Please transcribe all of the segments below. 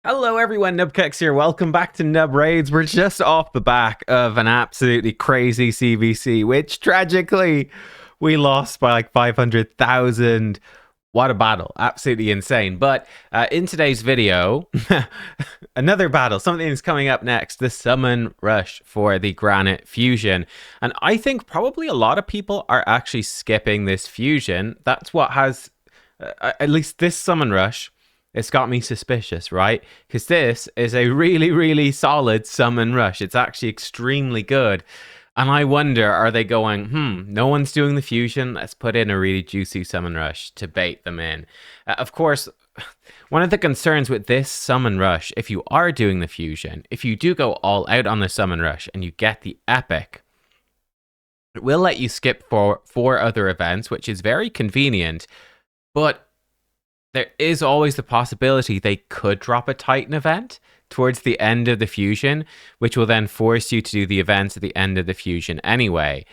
Hello everyone, nubkeks here. Welcome back to Nub Raids. We're just off the back of an absolutely crazy CVC, which tragically we lost by like 500,000. What a battle. Absolutely insane. But in today's video, another battle. Something is coming up next. The Summon Rush for the Granyt Fusion. And I think probably a lot of people are actually skipping this fusion. That's what has, at least this Summon Rush, it's got me suspicious, right? Because this is a really, really solid Summon Rush. It's actually extremely good. And I wonder, are they going, no one's doing the fusion. Let's put in a really juicy Summon Rush to bait them in. Of course, one of the concerns with this Summon Rush, if you are doing the fusion, if you do go all out on the Summon Rush and you get the epic, it will let you skip for 4 other events, which is very convenient. But there is always the possibility they could drop a Titan event towards the end of the fusion, which will then force you to do the events at the end of the fusion anyway.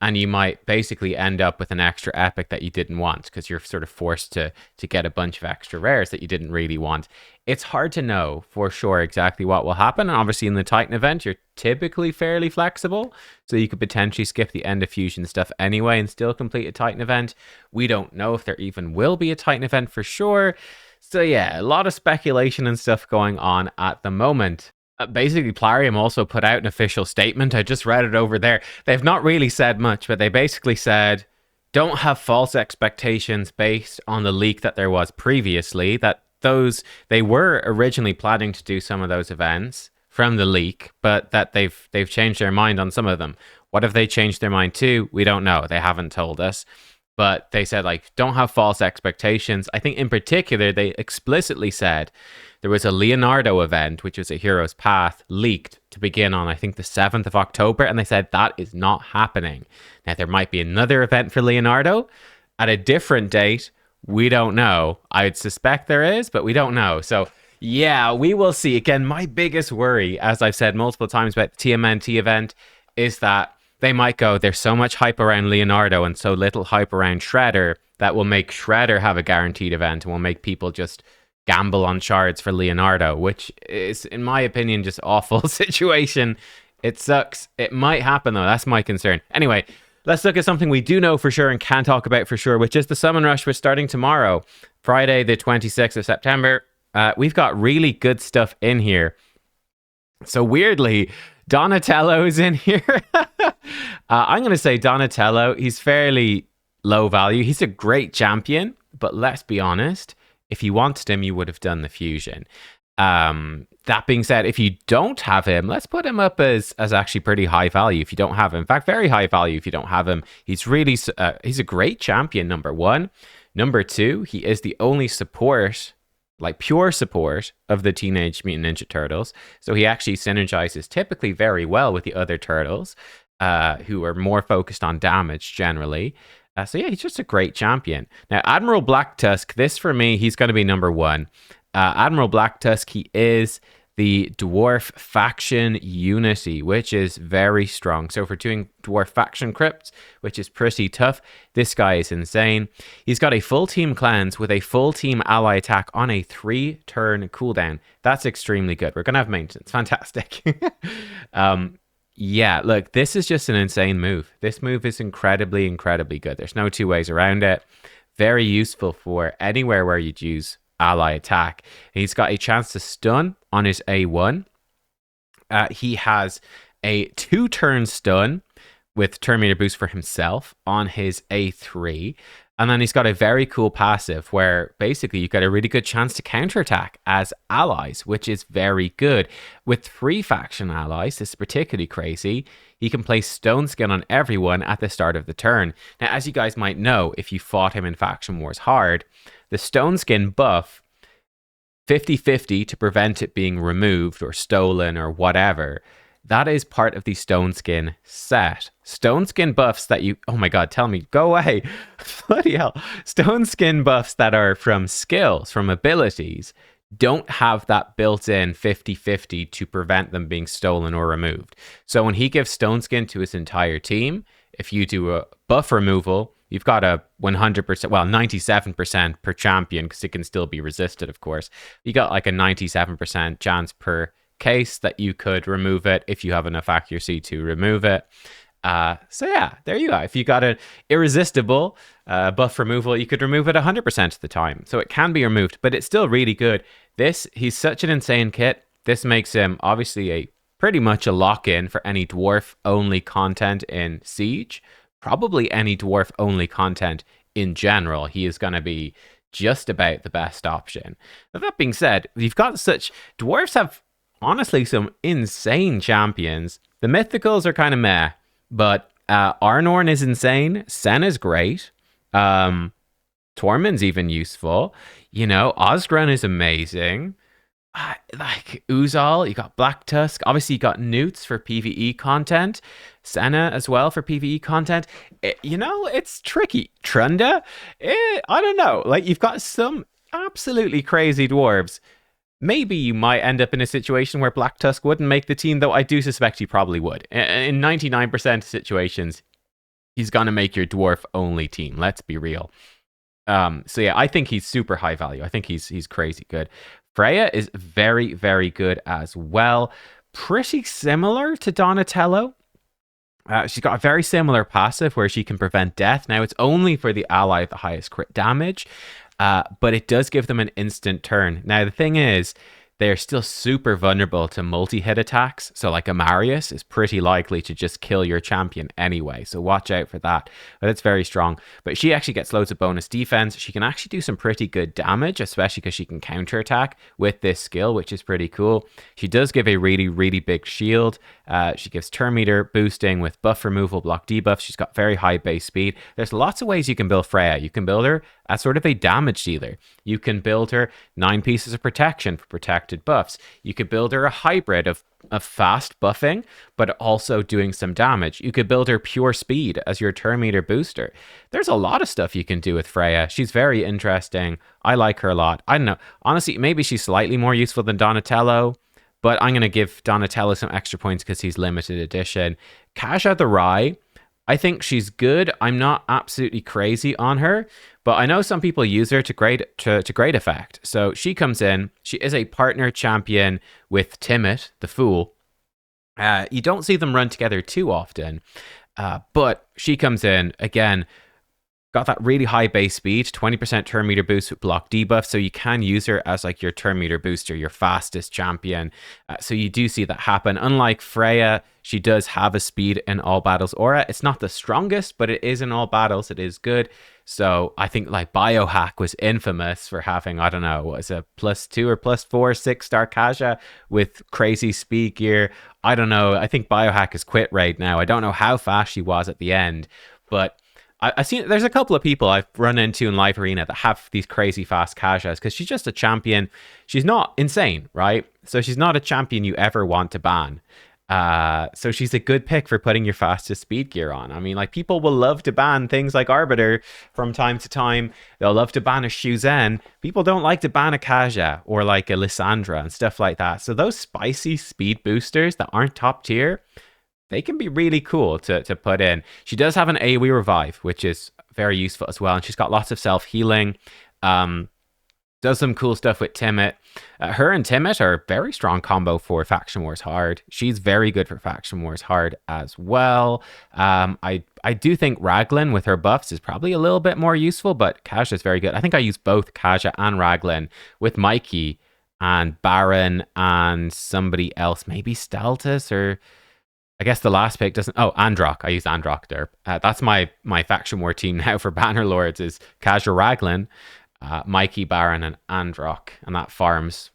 And you might basically end up with an extra epic that you didn't want because you're sort of forced to get a bunch of extra rares that you didn't really want. It's hard to know for sure exactly what will happen. And obviously in the Titan event, you're typically fairly flexible. So you could potentially skip the end of fusion stuff anyway and still complete a Titan event. We don't know if there even will be a Titan event for sure. So yeah, a lot of speculation and stuff going on at the moment. Basically, Plarium also put out an official statement. I just read it over there. They've not really said much, but they basically said, don't have false expectations based on the leak that there was previously, that they were originally planning to do some of those events from the leak, but that they've changed their mind on some of them. What have they changed their mind to? We don't know. They haven't told us. But they said, like, don't have false expectations. I think in particular, they explicitly said there was a Leonardo event, which was a Hero's Path, leaked to begin on, I think, the 7th of October. And they said that is not happening. Now, there might be another event for Leonardo at a different date. We don't know. I'd suspect there is, but we don't know. So, yeah, we will see. Again, my biggest worry, as I've said multiple times about the TMNT event, is that they might go, there's so much hype around Leonardo and so little hype around Shredder that will make Shredder have a guaranteed event and will make people just gamble on shards for Leonardo, which is, in my opinion, just awful situation. It sucks. It might happen, though. That's my concern. Anyway, let's look at something we do know for sure and can talk about for sure, which is the Summon Rush. We're starting tomorrow, Friday, the 26th of September. We've got really good stuff in here. So weirdly, Donatello's in here. I'm going to say Donatello. He's fairly low value. He's a great champion, but let's be honest. If you wanted him, you would have done the fusion. That being said, if you don't have him, let's put him up as actually pretty high value. If you don't have him, in fact, very high value. If you don't have him, he's really he's a great champion. Number 1, number 2, he is the only support, like pure support, of the Teenage Mutant Ninja Turtles. So he actually synergizes typically very well with the other turtles, who are more focused on damage generally. So yeah, he's just a great champion. Now, Admiral Black Tusk, this for me, he's going to be number 1. Admiral Black Tusk, he is the Dwarf Faction Unity, which is very strong. So for doing Dwarf Faction Crypts, which is pretty tough, this guy is insane. He's got a full team cleanse with a full team ally attack on a 3-turn cooldown. That's extremely good. We're going to have maintenance. Fantastic. Yeah, look, this is just an insane move. This move is incredibly, incredibly good. There's no two ways around it. Very useful for anywhere where you'd use ally attack. He's got a chance to stun on his A1. He has a 2-turn stun with Terminator boost for himself on his A3. And then he's got a very cool passive where basically you've got a really good chance to counterattack as allies, which is very good. With 3 faction allies, this is particularly crazy. He can place Stone Skin on everyone at the start of the turn. Now, as you guys might know, if you fought him in Faction Wars Hard, the Stone Skin buff, 50-50 to prevent it being removed or stolen or whatever, that is part of the Stone Skin set. Stone Skin buffs that you... Oh my god, tell me. Go away. Bloody hell. Stone Skin buffs that are from skills, from abilities, don't have that built-in 50-50 to prevent them being stolen or removed. So when he gives Stone Skin to his entire team, if you do a buff removal, You've got a 100%, well, 97% per champion, because it can still be resisted, of course. You got like a 97% chance per case that you could remove it if you have enough accuracy to remove it. So yeah, there you go. If you got an irresistible buff removal, you could remove it 100% of the time. So it can be removed, but it's still really good. He's such an insane kit. This makes him obviously pretty much a lock-in for any dwarf-only content in Siege. Probably any dwarf-only content in general. He is going to be just about the best option. But that being said, you've got dwarves have honestly some insane champions. The mythicals are kind of meh, but Arnorn is insane. Sen is great. Tormund's even useful. Osgren is amazing. Like Uzal, you got Black Tusk. Obviously, you got Newts for PvE content. Senna as well for PvE content. It's tricky. Trunda, I don't know. Like, you've got some absolutely crazy dwarves. Maybe you might end up in a situation where Black Tusk wouldn't make the team, though I do suspect he probably would. In 99% of situations, he's going to make your dwarf-only team. Let's be real. So yeah, I think he's super high value. I think he's crazy good. Freyja is very, very good as well. Pretty similar to Donatello. She's got a very similar passive where she can prevent death. Now, it's only for the ally of the highest crit damage, but it does give them an instant turn. Now, the thing is, they're still super vulnerable to multi-hit attacks. So like Amarius is pretty likely to just kill your champion anyway. So watch out for that. But it's very strong. But she actually gets loads of bonus defense. She can actually do some pretty good damage, especially because she can counterattack with this skill, which is pretty cool. She does give a really, really big shield. She gives turn meter boosting with buff removal, block debuff. She's got very high base speed. There's lots of ways you can build Freyja. You can build her as sort of a damage dealer. You can build her 9 pieces of protection for protected buffs. You could build her a hybrid of fast buffing, but also doing some damage. You could build her pure speed as your turn meter booster. There's a lot of stuff you can do with Freyja. She's very interesting. I like her a lot. I don't know. Honestly, maybe she's slightly more useful than Donatello, but I'm going to give Donatello some extra points because he's limited edition. Kaja the Rye, I think she's good. I'm not absolutely crazy on her, but I know some people use her to great effect. So she comes in. She is a partner champion with Timid, the Fool. You don't see them run together too often, but she comes in, again, got that really high base speed, 20% turn meter boost with block debuff, so you can use her as like your turn meter booster, your fastest champion. So you do see that happen. Unlike Freyja, she does have a speed in all battles aura. It's not the strongest, but it is in all battles. It is good. So I think like Biohack was infamous for having, I don't know, what is it, +2 or +4 6-star Kaja with crazy speed gear. I don't know. I think Biohack has quit right now. I don't know how fast she was at the end, but I've seen there's a couple of people I've run into in live arena that have these crazy fast Kajas because she's just a champion. She's not insane, right? So she's not a champion you ever want to ban. So she's a good pick for putting your fastest speed gear on. I mean, like, people will love to ban things like Arbiter from time to time. They'll love to ban a Shuzen. People don't like to ban a Kaja or like a Lysandra and stuff like that. So those spicy speed boosters that aren't top tier, they can be really cool to put in. She does have an AoE revive, which is very useful as well. And she's got lots of self-healing. Does some cool stuff with Timid. Her and Timid are a very strong combo for Faction Wars Hard. She's very good for Faction Wars Hard as well. I do think Raglan with her buffs is probably a little bit more useful, but Kaja is very good. I think I use both Kaja and Raglan with Mikey and Baron and somebody else, maybe Staltus, or I guess the last pick doesn't. Oh, Androck. I use Androck there. That's my Faction War team now for Bannerlords is Kaja, Raglan, Mikey, Baron, and Androck, and that farms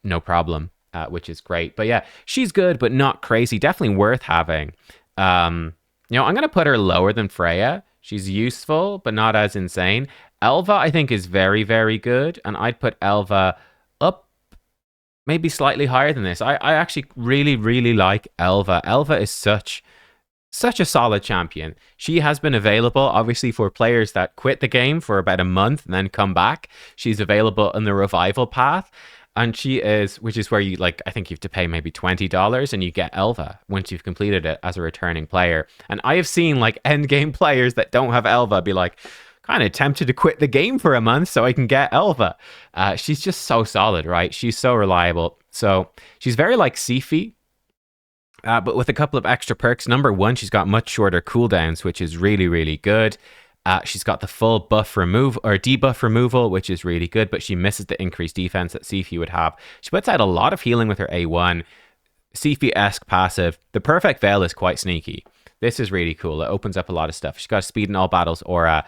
no problem, which is great. But yeah, she's good, but not crazy. Definitely worth having. I'm going to put her lower than Freyja. She's useful, but not as insane. Elva, I think, is very, very good, and I'd put Elva up maybe slightly higher than this. I actually really, really like Elva. Elva is such a solid champion. She has been available, obviously, for players that quit the game for about a month and then come back. She's available in the revival path. And she is, which is where you like, I think you have to pay maybe $20 and you get Elva once you've completed it as a returning player. And I have seen like end game players that don't have Elva be like, kind of tempted to quit the game for a month so I can get Elva. She's just so solid, right? She's so reliable. So she's very like Sifi, but with a couple of extra perks. Number one, she's got much shorter cooldowns, which is really, really good. She's got the full buff remove or debuff removal, which is really good, but she misses the increased defense that Sifi would have. She puts out a lot of healing with her A1. Sifi-esque passive. The perfect veil is quite sneaky. This is really cool. It opens up a lot of stuff. She's got a speed in all battles aura.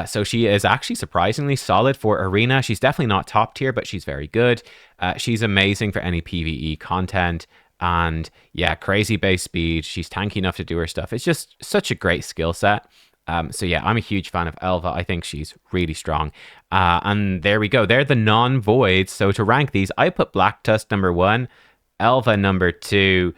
So she is actually surprisingly solid for arena. She's definitely not top tier, but she's very good. She's amazing for any PvE content. And yeah, crazy base speed. She's tanky enough to do her stuff. It's just such a great skill set. So yeah, I'm a huge fan of Elva. I think she's really strong. And there we go. They're the non-voids. So to rank these, I put Black Tusk number 1, Elva number 2,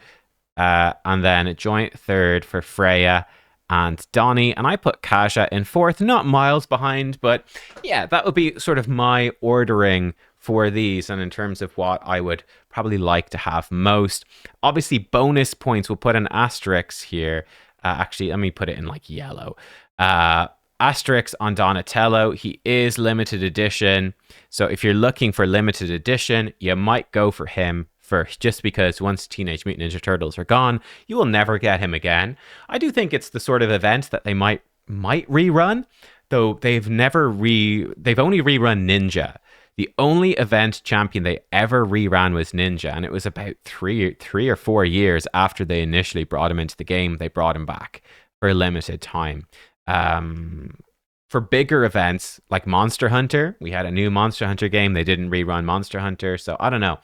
and then a joint third for Freyja and Donnie, and I put Kaja in 4th, not miles behind, but yeah, that would be sort of my ordering for these, and in terms of what I would probably like to have most. Obviously, bonus points, we'll put an asterisk here. Actually, let me put it in like yellow. Asterisk on Donatello. He is limited edition, so if you're looking for limited edition, you might go for him first, just because once Teenage Mutant Ninja Turtles are gone, you will never get him again. I do think it's the sort of event that they might rerun, though they've only rerun Ninja. The only event champion they ever reran was Ninja, and it was about three or 4 years after they initially brought him into the game. They brought him back for a limited time. For bigger events like Monster Hunter, we had a new Monster Hunter game. They didn't rerun Monster Hunter, so I don't know.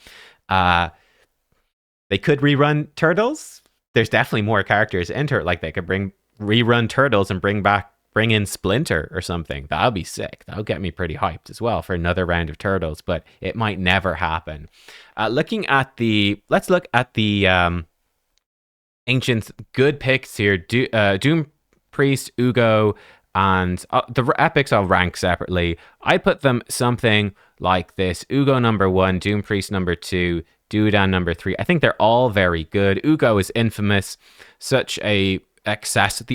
They could rerun Turtles. There's definitely more characters into it. Like they could rerun Turtles and bring in Splinter or something. That would be sick. That would get me pretty hyped as well for another round of Turtles, but it might never happen. Let's look at the ancient good picks here. Doom Priest, Ugo, and the epics I'll rank separately. I put them something like this: Ugo number 1, Doom Priest number 2, Duodan number 3. I think they're all very good. Ugo is infamous, such the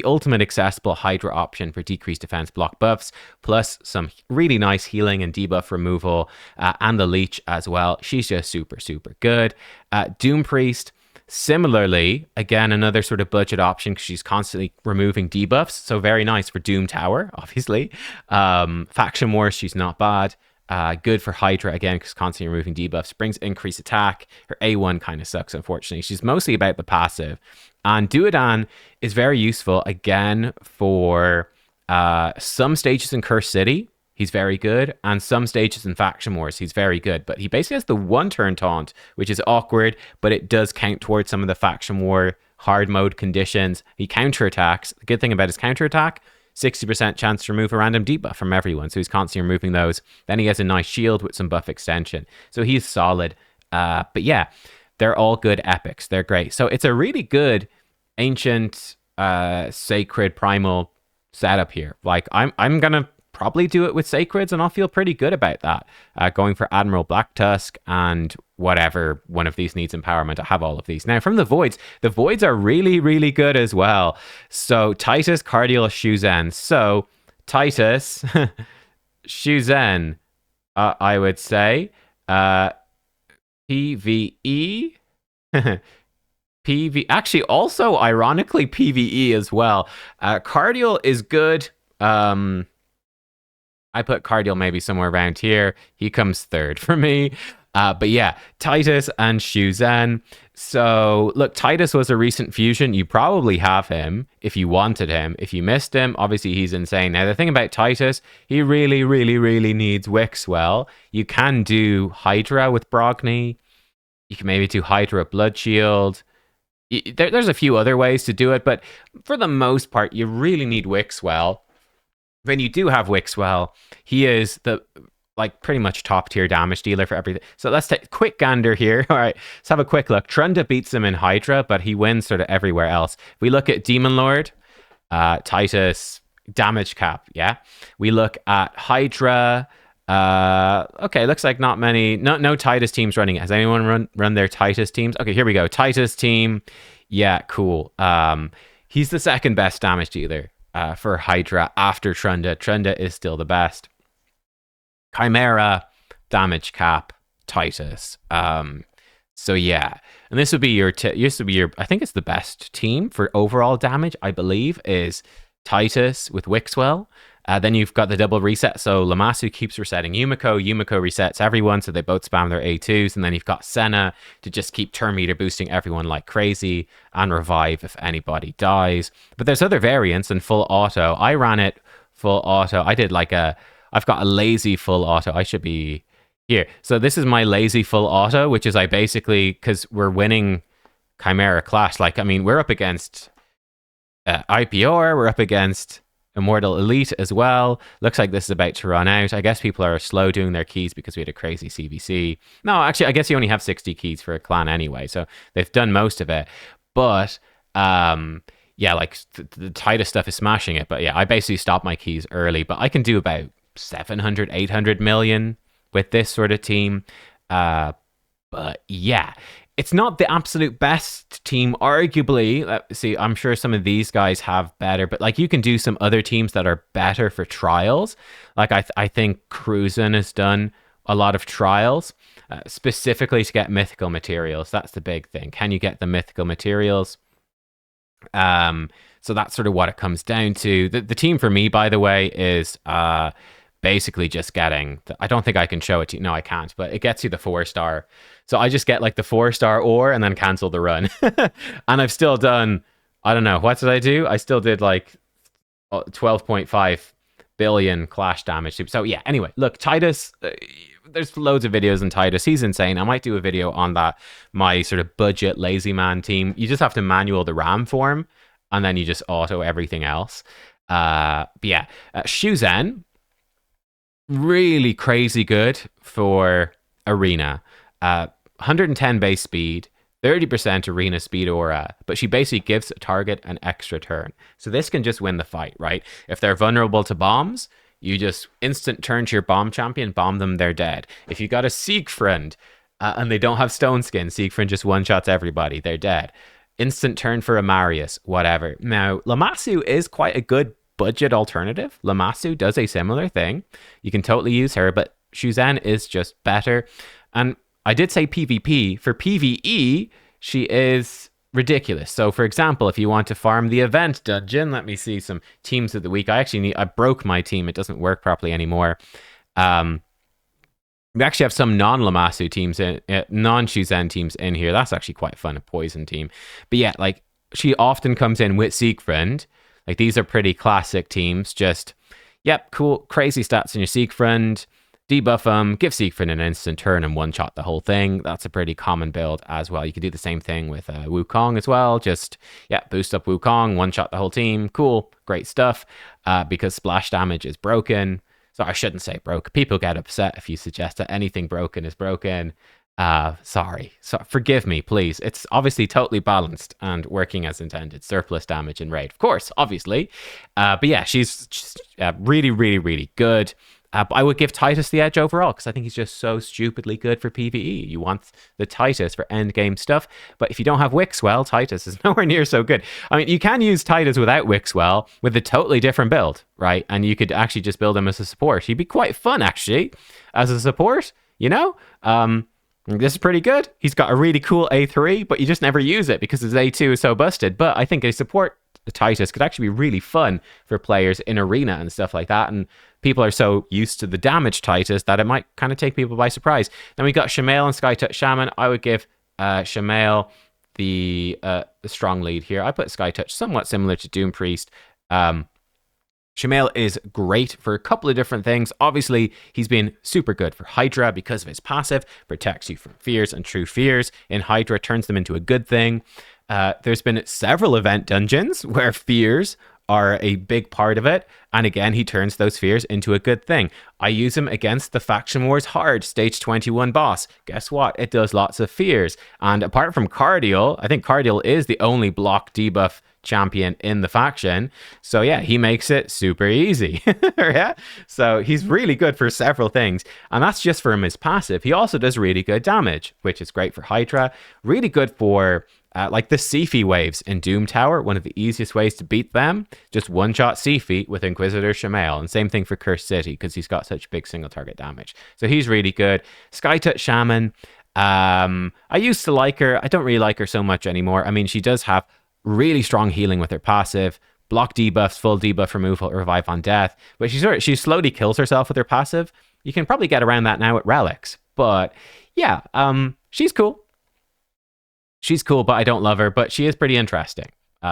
ultimate accessible Hydra option for decreased defense block buffs, plus some really nice healing and debuff removal, and the leech as well. She's just super, super good. Doom Priest, similarly, again, another sort of budget option because she's constantly removing debuffs, so very nice for Doom Tower, obviously. Faction Wars, she's not bad. Good for Hydra, again, because constantly removing debuffs. Brings increased attack. Her A1 kind of sucks, unfortunately. She's mostly about the passive. And Duodan is very useful, again, for some stages in Curse City. He's very good. And some stages in Faction Wars, he's very good. But he basically has the one-turn taunt, which is awkward, but it does count towards some of the Faction War hard mode conditions. He counterattacks. The good thing about his counterattack, 60% chance to remove a random debuff from everyone, so he's constantly removing those. Then he has a nice shield with some buff extension, so he's solid. But yeah, they're all good epics. They're great. So it's a really good ancient sacred primal setup here. Like I'm gonna probably do it with sacreds, and I'll feel pretty good about that. Going for Admiral Black Tusk and whatever one of these needs empowerment. I have all of these. Now from the voids are really, really good as well. So Titus, Cardial, Shuzen. So Titus, Shuzen, I would say. PvE. Actually, also ironically PvE as well. Cardial is good. I put Cardial maybe somewhere around here. He comes 3rd for me. But yeah, Titus and Shuzen. So look, Titus was a recent fusion. You probably have him if you wanted him. If you missed him, obviously he's insane. Now the thing about Titus, he really, really, really needs Wixwell. You can do Hydra with Brogni. You can maybe do Hydra with Blood Shield. There's a few other ways to do it, but for the most part, you really need Wixwell. When you do have Wixwell, he is the pretty much top tier damage dealer for everything. So let's take a quick gander here. All right, let's have a quick look. Trunda beats him in Hydra, but he wins sort of everywhere else. If we look at Demon Lord, Titus, damage cap, yeah. We look at Hydra, Okay, looks like not many, no Titus teams running it. Has anyone run their Titus teams? Okay, here we go. Titus team. Yeah, cool. He's the second best damage dealer for Hydra after Trunda. Trunda is still the best. Chimera, damage cap, Titus. So yeah, and this would be your I think it's the best team for overall damage, I believe, is Titus with Wixwell. Then you've got the double reset, so Lammasu keeps resetting Yumiko. Yumiko resets everyone, so they both spam their A2s. And then you've got Senna to just keep turn meter boosting everyone like crazy and revive if anybody dies. But there's other variants and full auto. I ran it full auto. I've got a lazy full auto. I should be here. So this is my lazy full auto, which is I basically, because we're winning Chimera Clash. Like, I mean, we're up against IPR, we're up against Immortal Elite as well. Looks like this is about to run out. I guess people are slow doing their keys because we had a crazy CVC. No, actually, I guess you only have 60 keys for a clan anyway, so they've done most of it. But yeah, like the Titus stuff is smashing it. But yeah, I basically stopped my keys early, but I can do about 700, 800 million with this sort of team. But yeah, it's not the absolute best team, arguably. See, I'm sure some of these guys have better, but like you can do some other teams that are better for trials. Like I think Cruisin has done a lot of trials, specifically to get mythical materials. That's the big thing. Can you get the mythical materials? So that's sort of what it comes down to. The team for me, by the way, is basically just getting I don't think I can show it to you. No, I can't, but it gets you the 4-star. So I just get like the 4-star ore and then cancel the run. And I've still done, I don't know, what did I do? I still did like 12.5 billion clash damage. So yeah, anyway, look, Titus, there's loads of videos on Titus. He's insane. I might do a video on that, my sort of budget lazy man team. You just have to manual the RAM form and then you just auto everything else. But yeah, Shuzen, really crazy good for arena. 110 base speed, 30% arena speed aura, but she basically gives a target an extra turn. So this can just win the fight, right? If they're vulnerable to bombs, you just instant turn to your bomb champion, bomb them, they're dead. If you got a Siegfried and they don't have stone skin, Siegfried just one-shots everybody, they're dead. Instant turn for a Marius, whatever. Now, Lammasu is quite a good budget alternative. Lammasu does a similar thing. You can totally use her, but Shuzen is just better. And I did say PvP. For PvE, she is ridiculous. So, for example, if you want to farm the event dungeon, let me see some teams of the week. I broke my team. It doesn't work properly anymore. We actually have some non-Lammasu teams, non-Shuzen teams in here. That's actually quite fun, a poison team. But yeah, like, she often comes in with Siegfried. Like, these are pretty classic teams. Just, yep, cool, crazy stats in your Siegfried. Debuff them, give Siegfried an instant turn and one-shot the whole thing. That's a pretty common build as well. You can do the same thing with Wukong as well. Just, yeah, boost up Wukong, one-shot the whole team. Cool, great stuff. Because splash damage is broken. So I shouldn't say broke. People get upset if you suggest that anything broken is broken. Sorry. So forgive me, please. It's obviously totally balanced and working as intended. Surplus damage and raid, of course, obviously. But yeah, she's really, really, really good. But I would give Titus the edge overall because I think he's just so stupidly good for PvE. You want the Titus for endgame stuff, but if you don't have Wixwell, Titus is nowhere near so good. I mean, you can use Titus without Wixwell with a totally different build, right? And you could actually just build him as a support. He'd be quite fun, actually, as a support, you know? This is pretty good. He's got a really cool A3, but you just never use it because his A2 is so busted. But I think a support Titus could actually be really fun for players in arena and stuff like that. And people are so used to the damage Titus that it might kind of take people by surprise. Then we got Shamael and Skytouch Shaman. I would give Shamael the strong lead here. I put Skytouch somewhat similar to Doom Priest. Shamael is great for a couple of different things. Obviously, he's been super good for Hydra because of his passive, protects you from fears, and true fears in Hydra turns them into a good thing. There's been several event dungeons where fears are a big part of it. And again, he turns those fears into a good thing. I use him against the Faction Wars Hard Stage 21 boss. Guess what? It does lots of fears. And apart from Cardial, I think Cardial is the only block debuff champion in the faction. So yeah, he makes it super easy. Yeah. So he's really good for several things. And that's just from his passive. He also does really good damage, which is great for Hydra. Really good for like the Sifi waves in Doom Tower. One of the easiest ways to beat them, just one-shot Sifi with Inquisitor Shamael. And same thing for Cursed City, because he's got such big single target damage. So he's really good. Skytouch Shaman. I used to like her. I don't really like her so much anymore. I mean, she does have really strong healing with her passive, block debuffs, full debuff removal, revive on death, but she slowly kills herself with her passive. You can probably get around that now with relics, but yeah, she's cool. She's cool, but I don't love her, but she is pretty interesting.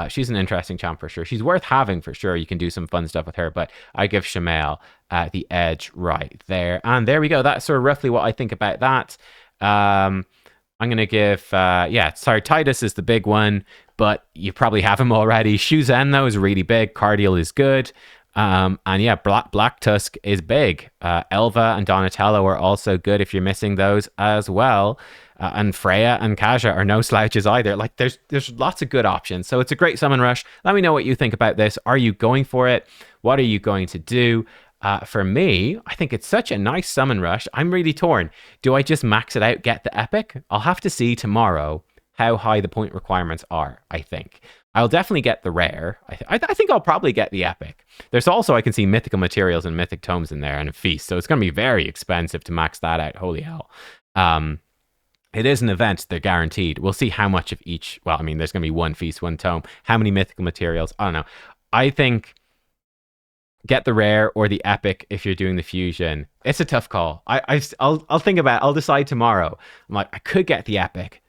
She's an interesting champ for sure. She's worth having for sure. You can do some fun stuff with her, but I give Shamael the edge right there. And there we go. That's sort of roughly what I think about that. I'm going to give, Titus is the big one, but you probably have him already. Shuzen, though, is really big. Cardial is good. And yeah, Black Tusk is big. Elva and Donatello are also good if you're missing those as well. And Freyja and Kaja are no slouches either. Like, there's lots of good options. So it's a great summon rush. Let me know what you think about this. Are you going for it? What are you going to do? For me, I think it's such a nice summon rush. I'm really torn. Do I just max it out, get the epic? I'll have to see tomorrow how high the point requirements are, I think. I'll definitely get the rare. I think I'll probably get the epic. There's also, I can see mythical materials and mythic tomes in there and a feast. So it's going to be very expensive to max that out. Holy hell. It is an event, they're guaranteed. We'll see how much of each. Well, I mean, there's going to be one feast, one tome. How many mythical materials? I don't know. I think get the rare or the epic if you're doing the fusion. It's a tough call. I'll think about it. I'll decide tomorrow. I'm like, I could get the epic,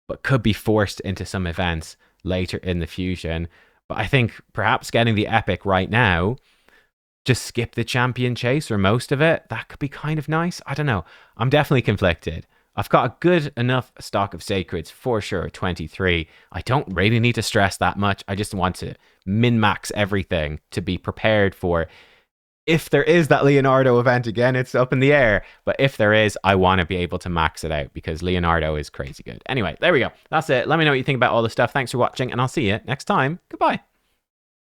but could be forced into some events later in the fusion. But I think perhaps getting the epic right now, just skip the champion chase or most of it. That could be kind of nice. I don't know. I'm definitely conflicted. I've got a good enough stock of sacreds for sure, 23. I don't really need to stress that much. I just want to min-max everything to be prepared for if there is that Leonardo event again. It's up in the air, but if there is, I want to be able to max it out because Leonardo is crazy good. Anyway, there we go. That's it. Let me know what you think about all this stuff. Thanks for watching, and I'll see you next time. Goodbye.